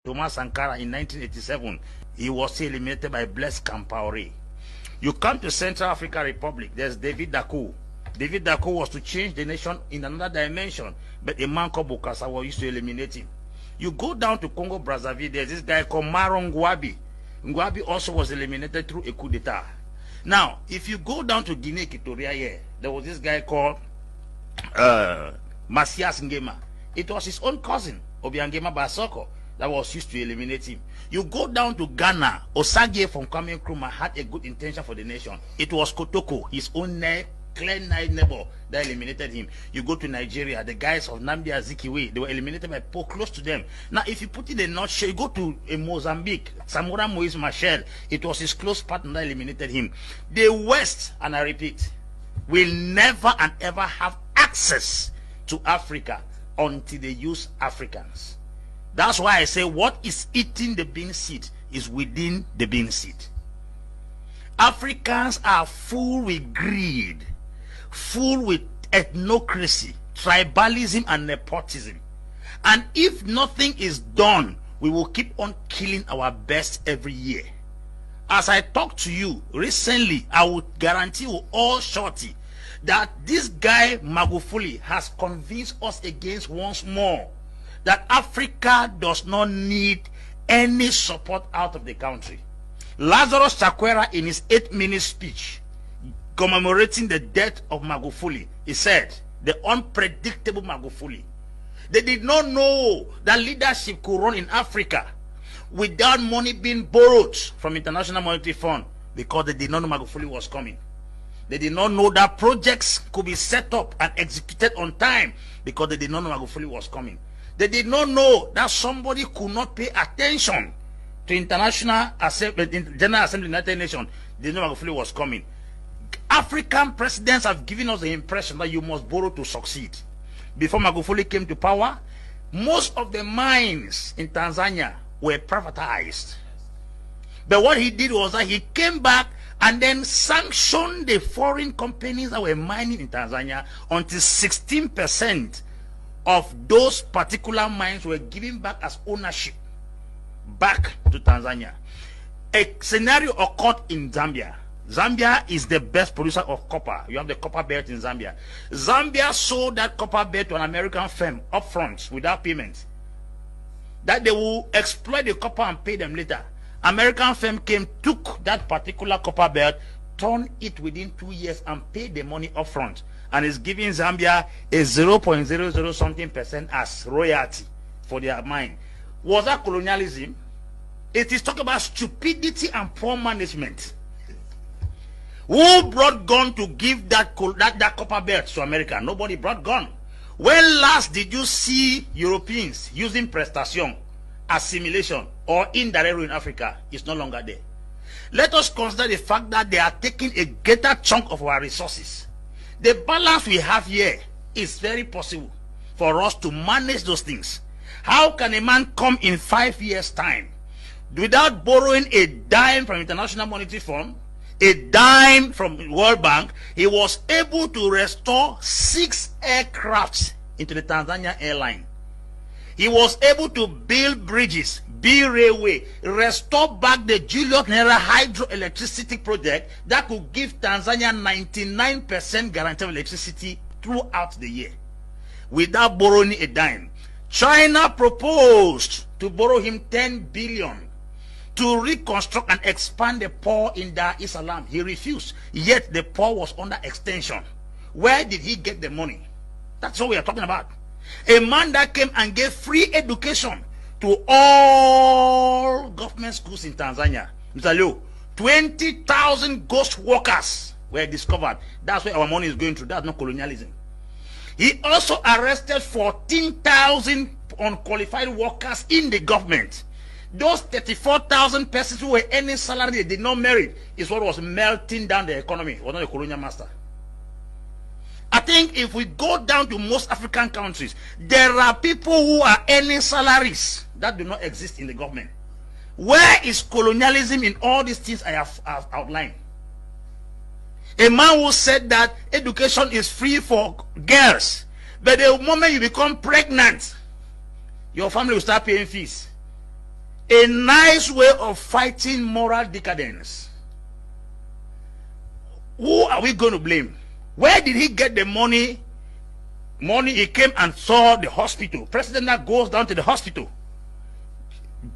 Thomas Sankara in 1987. He was still eliminated by Blaise Compaoré. You come to Central African Republic, there's David Dacko. David Dacko was to change the nation in another dimension, but a man called Bokasawa used to eliminate him. You go down to Congo Brazzaville, there's this guy called Maro Ngouabi. Ngouabi also was eliminated through a coup d'etat. Now, if you go down to Guinea Equatorial here, there was this guy called Masias Ngema. It was his own cousin, Obiangema Basoko, that was used to eliminate him. You go down to Ghana, Osagie from Kwame Nkrumah had a good intention for the nation. It was Kotoko, his own clear neighbor, that eliminated him. You go to Nigeria, the guys of Nnamdi Azikiwe, they were eliminated by people close to them. Now, if you put it in a nutshell, you go to Mozambique, Samora Moise Machel, it was his close partner that eliminated him. The West, and I repeat, will never and ever have access to Africa until they use Africans. That's why I say what is eating the bean seed is within the bean seed. Africans are full with greed, full with ethnocracy, tribalism, and nepotism. And if nothing is done, we will keep on killing our best every year. As I talk to you recently, I will guarantee you all shorty that this guy Magufuli has convinced us against once more that Africa does not need any support out of the country. Lazarus Chakwera, in his 8-minute speech commemorating the death of Magufuli, he said, the unpredictable Magufuli. They did not know that leadership could run in Africa without money being borrowed from International Monetary Fund, because they did not know Magufuli was coming. They did not know that projects could be set up and executed on time, because they did not know Magufuli was coming. They did not know that somebody could not pay attention to General Assembly of the United Nations. They didn't know Magufuli was coming. African presidents have given us the impression that you must borrow to succeed. Before Magufuli came to power, most of the mines in Tanzania were privatized. But what he did was that he came back and then sanctioned the foreign companies that were mining in Tanzania until 16% of those particular mines were given back as ownership back to Tanzania. A scenario occurred in Zambia. Zambia is the best producer of copper. You have the copper belt in Zambia. Zambia sold that copper belt to an American firm upfront without payment, that they will exploit the copper and pay them later. American firm came, took that particular copper belt, turned it within 2 years and paid the money upfront, and is giving Zambia a 0.00 something% as royalty for their mine. Was that colonialism? It is talking about stupidity and poor management. Who brought gun to give that copper belt to America? Nobody brought gun. When last did you see Europeans using prestation, assimilation, or indirect rule in Africa? It's no longer there. Let us consider the fact that they are taking a greater chunk of our resources. The balance we have here is very possible for us to manage those things. How can a man come in 5 years' time without borrowing a dime from International Monetary Fund, a dime from World Bank? He was able to restore 6 aircrafts into the Tanzania airline. He was able to build bridges, build railway, restore back the Julius Nyerere hydroelectricity project that could give Tanzania 99% guarantee of electricity throughout the year without borrowing a dime. China proposed to borrow him 10 billion to reconstruct and expand the port in Dar es Salaam. He refused, yet the port was under extension. Where did he get the money? That's what we are talking about. A man that came and gave free education to all government schools in Tanzania. Mr. Leo, 20,000 ghost workers were discovered. That's where our money is going through. That's not colonialism. He also arrested 14,000 unqualified workers in the government. Those 34,000 persons who were earning salary they did not merit is what was melting down the economy. It was not a colonial master. I think if we go down to most African countries, there are people who are earning salaries that do not exist in the government. Where is colonialism in all these things I have outlined? A man who said that education is free for girls, but the moment you become pregnant, your family will start paying fees. A nice way of fighting moral decadence. Who are we going to blame? Where did he get the money? He came and saw the hospital. President now goes down to the hospital.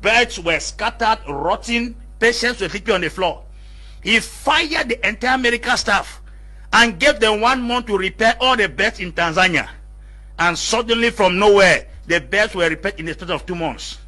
Beds were scattered, rotting. Patients were sleeping on the floor. He fired the entire medical staff and gave them 1 month to repair all the beds in Tanzania. And suddenly from nowhere, the beds were repaired in the space of 2 months.